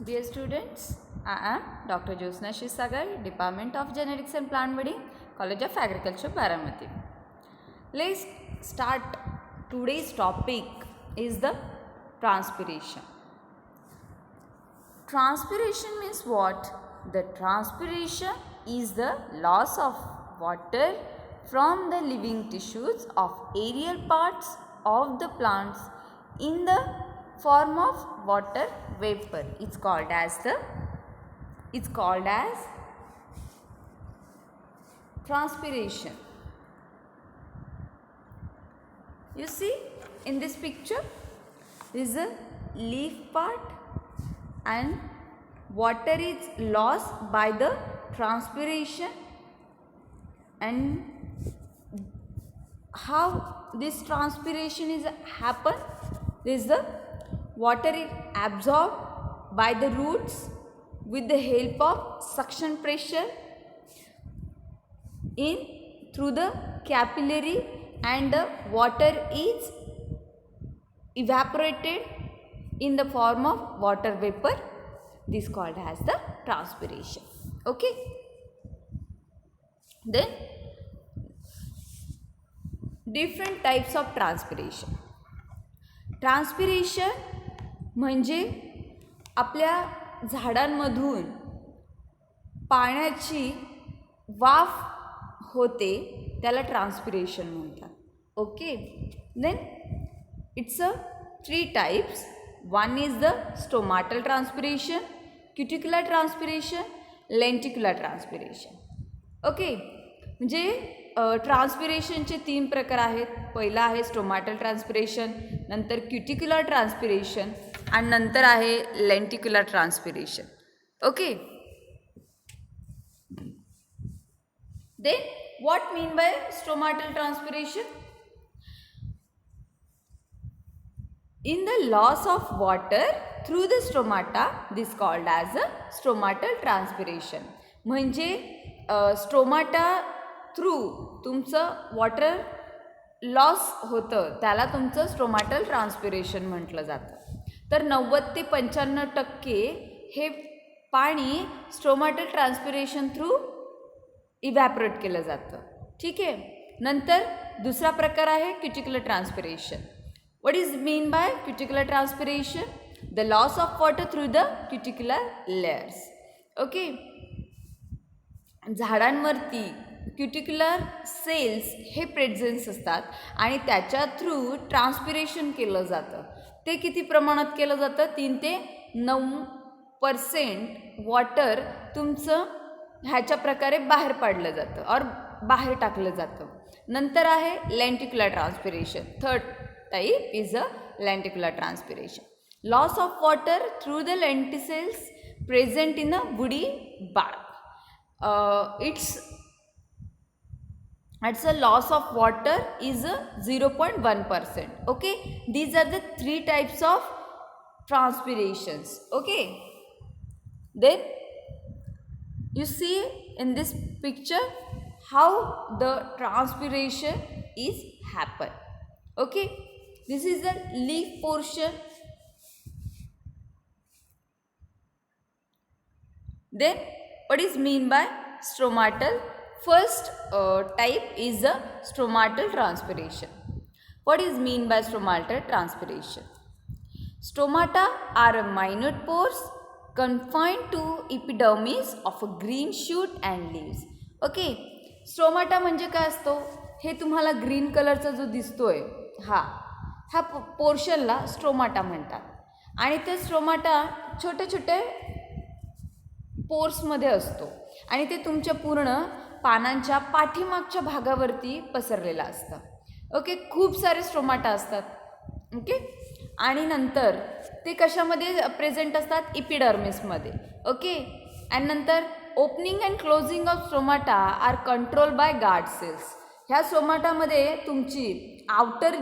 Dear students, I am Dr. Josna Shisagar, Department of Genetics and Plant Breeding, College of Agriculture, Baramati. Let's start. Today's topic is the transpiration. Transpiration means what? The transpiration is the loss of water from the living tissues of aerial parts of the plants in the form of water vapor. It's called as transpiration. You see in this picture, this is a leaf part and water is lost by the transpiration. And how this transpiration is happen? This is the water is absorbed by the roots with the help of suction pressure through the capillary, and the water is evaporated in the form of water vapor. This is called as the transpiration. Okay. Then different types of transpiration. Transpiration म्हणजे आपल्या झाडांमधून पाण्याची वाफ होते, त्याला transpiration म्हणतात. Okay. Then it's a 3 types. One is the stomatal transpiration, cuticular transpiration, lenticular transpiration. Okay. म्हणजे ट्रान्सपिरेशनचे 3 प्रकार आहेत. पहिला आहे स्टोमॅटल ट्रान्सपिरेशन, नंतर क्युटिक्युलर ट्रान्सपिरेशन आणि नंतर आहे lenticular transpiration. Okay. Then what mean by stomatal transpiration? In the loss of water through the stomata, this called as a stomatal transpiration. म्हणजे स्टोमाटा थ्रू तुमचं वॉटर लॉस होतं, त्याला तुमचं स्टोमॅटल ट्रान्सपिरेशन म्हटलं जातं. तर 90 ते 95% हे पाणी स्टोमॅटल ट्रान्सपिरेशन थ्रू इव्हॅपोरेट केलं जातं. ठीक आहे. नंतर दुसरा प्रकार आहे क्युटिक्युलर transpiration. What is mean by cuticular transpiration? The loss of water through the cuticular layers. Okay. झाडांवरती क्युटिक्युलर सेल्स हे प्रेझेन्स असतात आणि त्याच्या थ्रू ट्रान्सपिरेशन केलं जातं. ते किती प्रमाणात केलं जातं? 3 ते 9% वॉटर तुमचं ह्याच्या प्रकारे बाहेर पाडलं जातं और बाहेर टाकलं जातं. नंतर आहे lenticular transpiration. Third type is a lenticular transpiration. Loss of water through the lenticels present in a woody bark. It's a loss of water is a 0.1%. Okay. These are the 3 types of transpirations. Okay. Then you see in this picture how the transpiration is happen. Okay. This is the leaf portion. Then what is mean by stomatal? First type is the stomatal transpiration. What is mean by stomatal transpiration? Stomata are a minute pores confined to epidermis of a green shoot and leaves. Okay. Stomata म्हणजे काय असतो? हे तुम्हाला green कलरचा जो दिसतोय हा पोर्शनला स्ट्रोमाटा म्हणतात. आणि ते स्ट्रोमाटा छोटे छोटे पोर्समध्ये असतो आणि ते तुमच्या पूर्ण पानांच्या पाठीमागच्या भागावरती पसरलेलं असतं. ओके. खूप सारे स्ट्रोमाटा असतात. ओके. आणि नंतर ते कशामध्ये प्रेझेंट असतात? इपिडर्मिसमध्ये. ओके. आणि नंतर opening and closing of stromata are control by guard cells. ह्या स्टोमाटामध्ये तुमची आउटर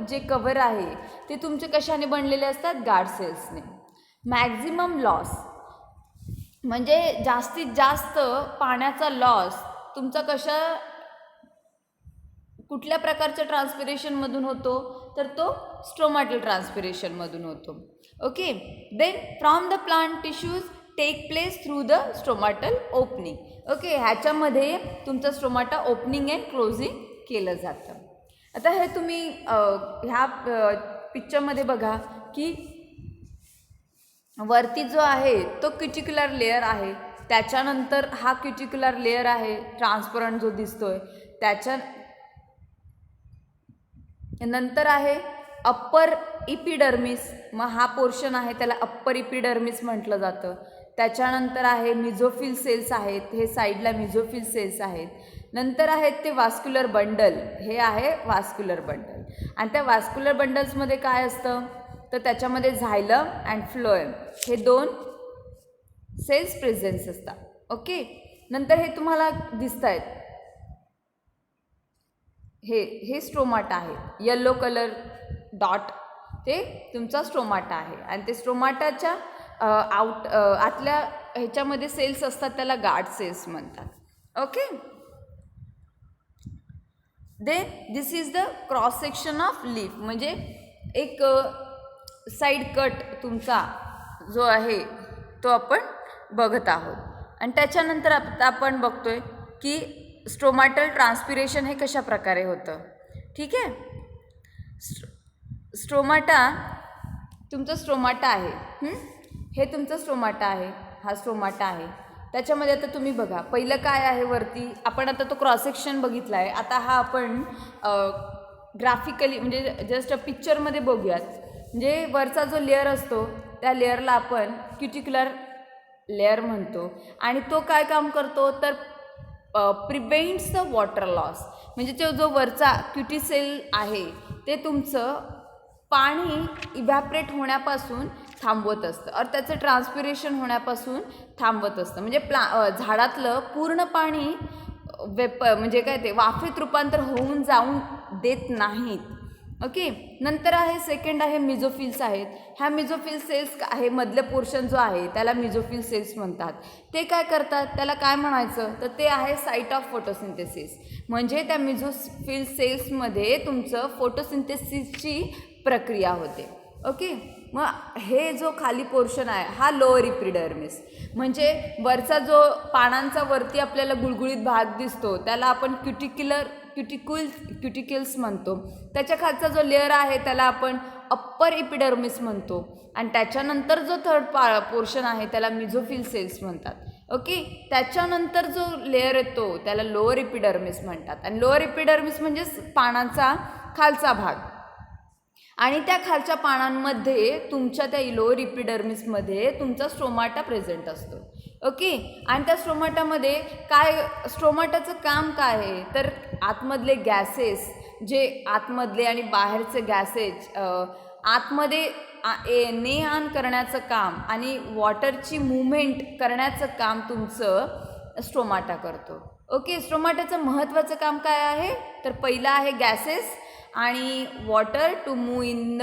जे कव्हर आहे ते तुमचे कशाने बनलेले असतात? गार्ड सेल्सने. मॅक्झिमम लॉस म्हणजे जास्तीत जास्त पाण्याचा लॉस तुमचा कुठल्या प्रकारच्या ट्रान्सपिरेशनमधून होतो? तर तो स्ट्रोमॅटल ट्रान्सपिरेशनमधून होतो. Okay. Then from the plant tissues take place through the stromatal opening. Okay, ह्याच्यामध्ये तुमचं स्ट्रोमाटा ओपनिंग अँड क्लोजिंग केलं जातं. आता हे तुम्ही ह्या पिक्चरमध्ये बघा की वरती जो आहे तो क्युटिक्युलर लेअर आहे, त्याच्यानंतर हा क्युटिक्युलर लेअर आहे ट्रान्सपरंट जो दिसतोय, त्याच्या नंतर आहे अप्पर इपिडर्मिस. मग हा पोर्शन आहे त्याला अप्पर इपिडर्मिस म्हटलं जातं. त्याच्यानंतर आहे मिझोफिल सेल्स आहेत, हे साईडला मिझोफिल सेल्स आहेत. नंतर आहेत ते वास्क्युलर बंडल, हे आहे वास्क्युलर बंडल. आणि त्या वास्क्युलर बंडल्समध्ये काय असतं तर त्याच्यामध्ये झायलम अँड फ्लोएम हे 2 सेल्स प्रेझेन्स असतात. ओके. नंतर हे तुम्हाला दिसत आहेत, हे स्ट्रोमाटा आहे, येलो कलर डॉट ते तुमचा स्ट्रोमाटा आहे. आणि ते स्ट्रोमाटाच्या आतल्या ह्याच्यामध्ये सेल्स असतात, त्याला गार्ड सेल्स म्हणतात. Okay. Then this is the cross section of leaf, म्हणजे एक साईड कट तुमचा जो आहे तो आपण बघत आहोत. आणि त्याच्यानंतर आता आपण बघतोय की स्ट्रोमॅटल ट्रान्सपिरेशन हे कशा प्रकारे होतं. ठीक आहे. स्ट्रोमाटा, तुमचं स्ट्रोमाटा आहे, हे तुमचं स्ट्रोमाटा आहे, हा स्ट्रोमाटा आहे. त्याच्यामध्ये आता तुम्ही बघा पहिलं काय आहे वरती, आपण आता तो क्रॉस सेक्शन बघितला आहे. आता हा आपण ग्राफिकली म्हणजे जस्ट पिक्चरमध्ये बघूयात. म्हणजे वरचा जो लेअर असतो त्या लेअरला आपण क्युटिक्युलर लेअर म्हणतो. आणि तो काय काम करतो तर प्रिव्हेंट्स द वॉटर लॉस. म्हणजे तो जो वरचा क्युटिसेल आहे ते तुमचं पाणी इव्हॅपरेट होण्यापासून थांबवत असतं, और त्याचं ट्रान्सपिरेशन होण्यापासून थांबवत असतं. म्हणजे झाडातलं पूर्ण पाणी म्हणजे काय ते वाफेत रूपांतर होऊन जाऊन देत नाहीत. ओके. नंतर आहे सेकंड आहे मिझोफिल्स आहेत. ह्या मिझोफिल सेल्स आहे, मधलं पोर्शन जो आहे त्याला मिझोफिल सेल्स म्हणतात. ते काय करतात, त्याला काय म्हणायचं तर ते आहे साईट ऑफ फोटोसिंथेसिस. म्हणजे त्या मिझोफिल सेल्समध्ये तुमचं फोटोसिंथेसिसची प्रक्रिया होते. ओके. मग हे जो खाली पोर्शन आहे हा लोअर इपिडर्मिस, म्हणजे वरचा जो पानांचा वरती आपल्याला गुळगुळीत भाग दिसतो त्याला आपण क्युटिकल्स म्हणतो. त्याच्या खालचा जो लेअर आहे त्याला आपण अप्पर इपिडर्मिस म्हणतो. आणि त्याच्यानंतर जो थर्ड पोर्शन आहे त्याला मिझोफिल सेल्स म्हणतात. ओके. त्याच्यानंतर जो लेअर येतो त्याला लोअर इपिडर्मिस म्हणतात. आणि लोअर इपिडर्मिस म्हणजे पानांचा खालचा भाग. आणि त्या खालच्या पानांमध्ये तुमच्या त्या लोअर इपिडर्मिसमध्ये तुमचा स्ट्रोमाटा प्रेझेंट असतो. ओके. आणि त्या स्ट्रोमाटामध्ये काय, स्ट्रोमाटाचं काम काय आहे तर आतमधले गॅसेस, जे आतमधले आणि बाहेरचे गॅसेस आतमध्ये ने आण करण्याचं काम आणि वॉटरची मूव्हमेंट करण्याचं काम तुमचं स्ट्रोमाटा करतो. ओके. स्ट्रोमाटाचं महत्त्वाचं काम काय आहे तर पहिलं आहे गॅसेस आणि water to move in the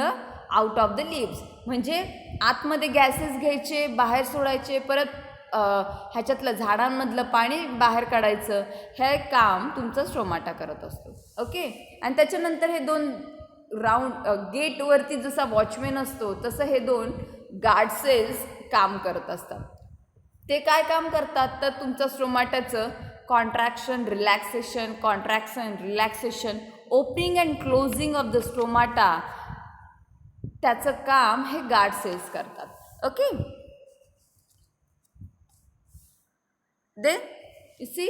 out of the leaves. म्हणजे आतमध्ये गॅसेस घ्यायचे, बाहेर सोडायचे, परत ह्याच्यातलं झाडांमधलं पाणी बाहेर काढायचं, हे काम तुमचं स्ट्रोमाटा करत असतो. ओके. आणि त्याच्यानंतर हे 2 राऊंड गेटवरती जसा वॉचमॅन असतो तसं हे 2 गार्ड सेल्स काम करत असतात. ते काय काम करतात तर तुमचं स्ट्रोमाटाचं contraction relaxation opening and closing of the stromata, त्याचं काम हे गार्ड सेल्स करतात. Okay. Then you see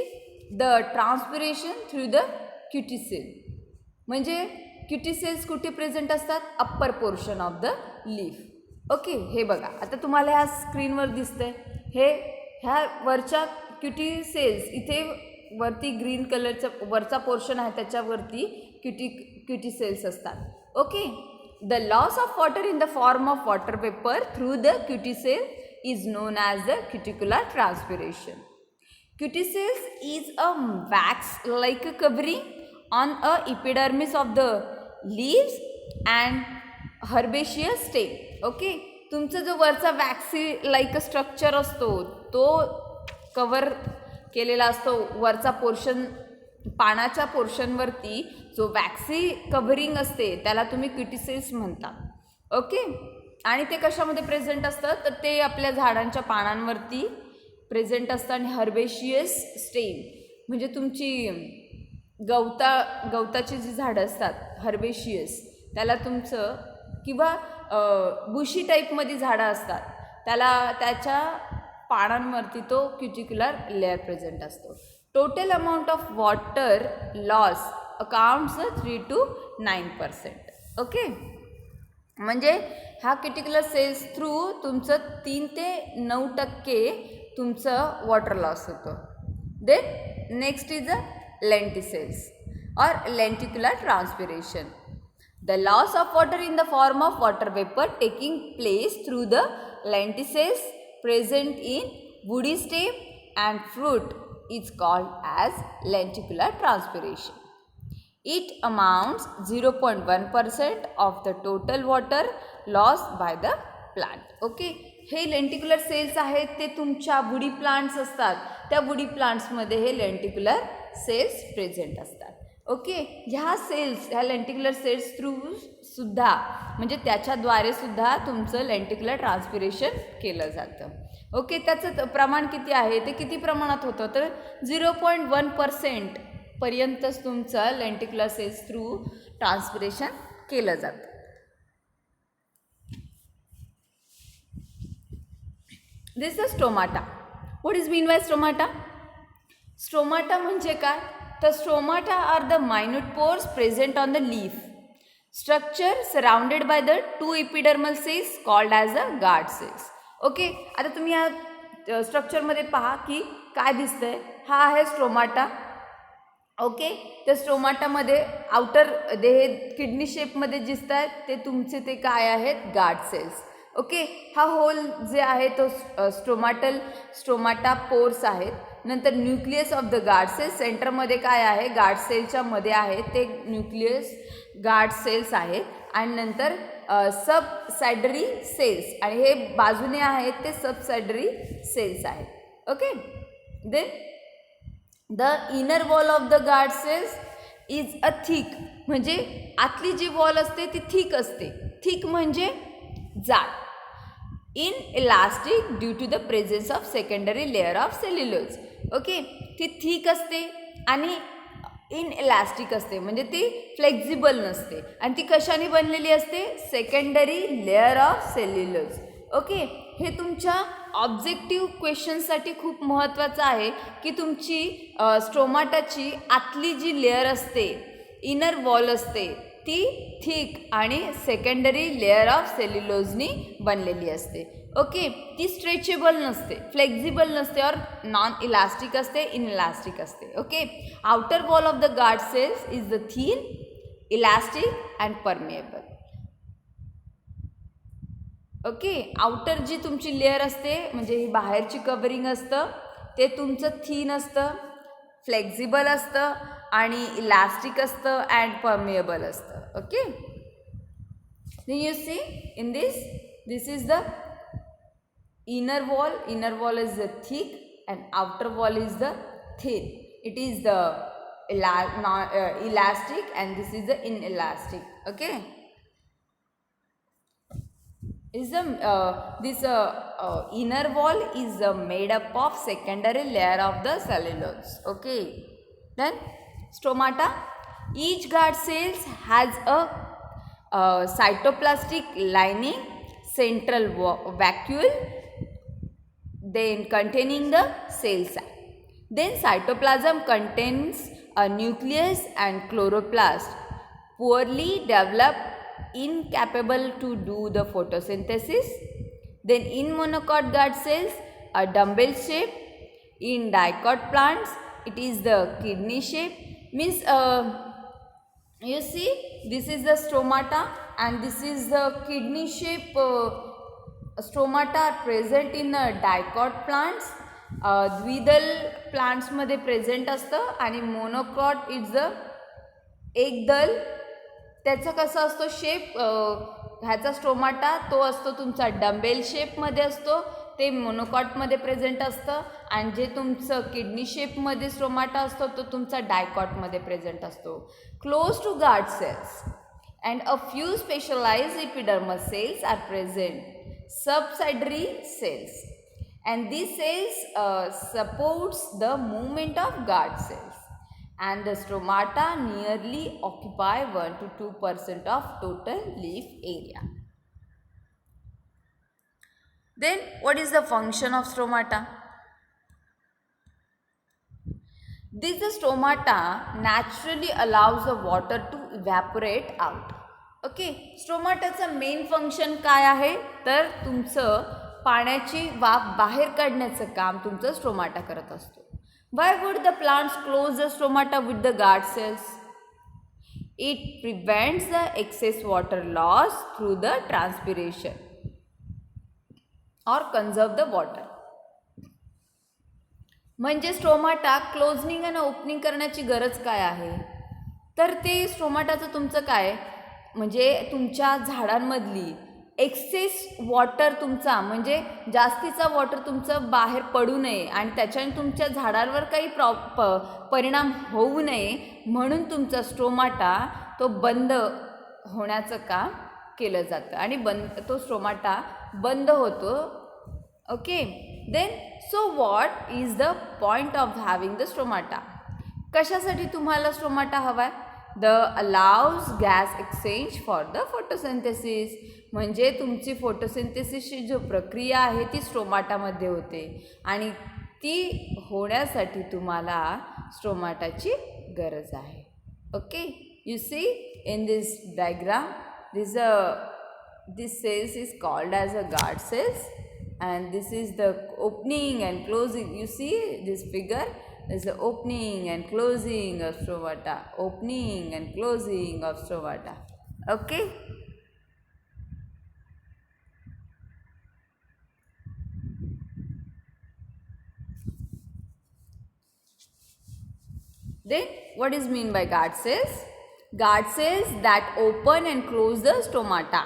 the transpiration through the cuticle. म्हणजे क्युटिसेल्स कुठे प्रेझेंट असतात, upper portion of the leaf. Okay. हे बघा आता तुम्हाला ह्या स्क्रीनवर दिसतंय, हे ह्या वरच्या क्युटिसेल्स, इथे वरती ग्रीन कलरचा वरचा पोर्शन आहे त्याच्यावरती क्युटिसेल्स असतात. Okay. The loss of water in the form of water vapour through the cuticle is known as the cuticular transpiration. Cuticells is a wax-like covering on a epidermis of the leaves and herbaceous stem. Okay. तुमचा जो वरचा waxy like structure असतो तो cover केलेला असतो वरचा portion, पानाच्या पोर्शनवरती जो वॅक्सी कव्हरिंग असते त्याला तुम्ही क्युटिसेल्स म्हणता. ओके. आणि ते कशामध्ये प्रेझेंट असतं तर ते आपल्या झाडांच्या पानांवरती प्रेझेंट असतं. आणि हर्बेशियस स्टेम म्हणजे तुमची गवताची जी झाडं असतात हर्बेशियस त्याला तुमचं, किंवा बुशी टाईपमध्ये झाडं असतात त्याला त्याच्या पानांवरती तो क्युटिक्युलर लेअर प्रेझेंट असतो. Total amount of water loss accounts 3 to 9%. Okay. म्हणजे हा क्युटिक्युलर सेल्स थ्रू तुमचं 3 ते 9% तुमचं वॉटर लॉस होतं. Then next is a lenticels or lenticular transpiration. The loss of water in the form of water vapor taking place through the lenticels present in woody stem and fruit is called as lenticular transpiration. It amounts 0.1% of the total water lost by the plant. Okay. हे लेंटिक्युलर cells आहेत ते तुमच्या woody plants असतात, त्या woody प्लांट्समध्ये हे लेंटिक्युलर cells present असतात. Okay. ह्या लेंटिक्युलर cells through सुद्धा म्हणजे त्याच्याद्वारे सुद्धा तुमचं लेंटिक्युलर ट्रान्सपिरेशन केलं जातं. ओके. त्याचं प्रमाण किती आहे ते किती प्रमाणात होतं तर 0.1% पर्यंतच तुमचं लेंटिक्युलर सेल्स थ्रू ट्रान्सपिरेशन केलं जातं. This is stomata. What is mean by stomata? Stomata म्हणजे काय तर stomata are the minute pores present on the leaf structure surrounded by the 2 epidermal cells called as a guard cells. Okay. आता तुम्ही या स्ट्रक्चरमध्ये पहा की काय दिसतंय. हा आहे स्टोमाटा. ओके. त्या स्टोमाटामध्ये आउटर हे किडनी शेपमध्ये दिसत आहेत ते तुमचे ते काय आहेत गार्ड सेल्स. ओके. हा होल जे आहे तो स्टोमाटा पोर्स आहेत. नंतर nucleus of the guard cells सेंटरमध्ये काय आहे गार्ड सेलच्या मध्ये आहे ते न्यूक्लियस गार्ड सेल्स आहेत. आणि नंतर सबसायडरी सेल्स आणि हे बाजूने आहेत ते सबसायडरी सेल्स आहेत. Okay. Then the inner wall of the guard cells is a thick म्हणजे आतली जी वॉल असते ती थिक असते. थिक म्हणजे जाड. In elastic due to the presence of secondary layer of cellulose. Okay. ती थिक असते आणि इन इलास्टिक असते म्हणजे ती फ्लेक्झिबल नसते. आणि ती कशाने बनलेली असते secondary layer of cellulose. Okay. हे तुमच्या ऑब्जेक्टिव्ह क्वेश्चनसाठी खूप महत्त्वाचं आहे की तुमची स्टोमाटाची आतली जी लेअर असते इनर वॉल असते ती थिक आणि सेकंडरी लेअर ऑफ सेल्युलोजनी बनलेली असते. ओके. ती स्ट्रेचेबल नसते, फ्लेक्झिबल नसते और नॉन इलास्टिक असते, इनइलास्टिक असते. Okay. Outer wall of the guard cells is the thin, elastic and permeable. Okay. Outer जी तुमची लेअर असते म्हणजे ही बाहेरची कव्हरिंग असतं ते तुमचं थिन असतं, फ्लेक्झिबल असतं आणि इलास्टिक असतं अँड परमिएबल असतं. Okay. Then you see in this is the inner wall is the thick and outer wall is the thin. It is the elastic and this is the inelastic. Okay. Is the this inner wall is made up of secondary layer of the cellulose. Okay. Then stomata. Each guard cells has a cytoplastic lining, central vacuole, then containing the cell sac. Then cytoplasm contains a nucleus and chloroplast, poorly developed, incapable to do the photosynthesis. Then in monocot guard cells, a dumbbell shape. In dicot plants, it is the kidney shape. Means you see this is the stomata and this is the kidney shape. Stomata are present in dicot plants. द्विदल प्लांट्समध्ये present असतं आणि monocot is the एकदल. त्याचा कसा असतो shape ह्याचा stomata तो असतो तुमचा डंबेल शेपमध्ये असतो. ते मोनोकॉटमध्ये प्रेझेंट असतं आणि जे तुमचं किडनी शेपमध्ये स्ट्रोमाटा असतो तो तुमचा डायकॉटमध्ये प्रेझेंट असतो. Close to guard cells and a few specialised epidermis cells are present. Subsidiary cells and these cells supports the movement of guard cells, and the stromata nearly occupy 1 to 2% of total leaf area. Then what is the function of stromata? This stromata naturally allows the water to evaporate out. Okay, स्ट्रोमाटाचं main function काय आहे तर तुमचं पाण्याची वाफ बाहेर काढण्याचं काम तुमचं स्ट्रोमाटा करत असतो. Why would the plants close the stromata with the guard cells? It prevents the excess water loss through the transpiration और कन्झर्व द वॉटर. म्हणजे स्ट्रोमाटा क्लोजनिंग आणि ओपनिंग करण्याची गरज काय आहे तर ते स्ट्रोमाटाचं तुमचं काय म्हणजे तुमच्या झाडांमधली एक्सेस वॉटर तुमचा म्हणजे जास्तीचा वॉटर तुमचं बाहेर पडू नये आणि त्याच्याने तुमच्या झाडांवर काही परिणाम होऊ नये म्हणून तुमचा स्ट्रोमाटा तो बंद होण्याचं काम केलं जातं आणि तो स्ट्रोमाटा बंद होतो. Okay, then so what is the point of having the stromata? कशासाठी तुम्हाला स्ट्रोमाटा हवा आहे? The allows gas exchange for the photosynthesis. म्हणजे तुमची फोटोसिंथेसिसची जो प्रक्रिया आहे ती स्ट्रोमाटामध्ये होते आणि ती होण्यासाठी तुम्हाला स्ट्रोमाटाची गरज आहे. Okay, you see in this diagram this cells is called as a guard cells and this is the opening and closing. You see this figure is the opening and closing of stromata, opening and closing of stromata. Okay, then what is mean by guard cells? Guard cells that open and close the stomata.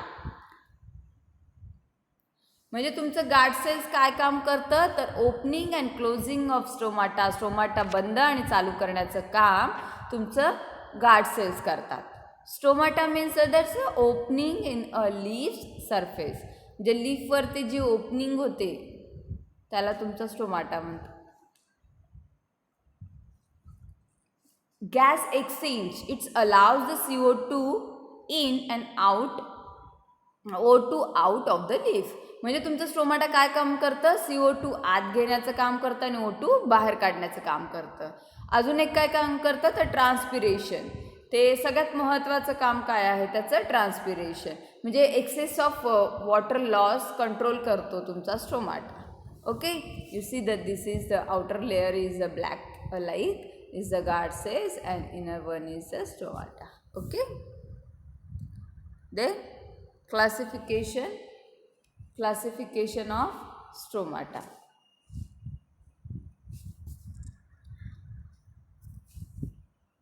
म्हणजे तुमचं guard cells काय काम करतं तर opening and closing of stromata, stromata बंद आणि चालू करण्याचं काम तुमचं गार्ड सेल्स करतात. Stromata means that's opening in a leaf surface. जे लीफवरती जी ओपनिंग होते त्याला तुमचं स्ट्रोमाटा म्हणतात. Gas exchange it's allows the CO2 in and out, O2 out of the leaf. म्हणजे तुमचं स्ट्रोमाटा काय काम करतं? CO2 आत घेण्याचं काम करतं आणि O2 बाहेर काढण्याचं काम करतं. अजून एक काय काम करतं तर ट्रान्सपिरेशन. ते सगळ्यात महत्त्वाचं काम काय आहे त्याचं? ट्रान्सपिरेशन. म्हणजे excess of water loss control करतो तुमचा stromata. Okay, you see that this is the outer layer is a black light is the guard cells and inner one is the stromata. Okay, then classification of stromata.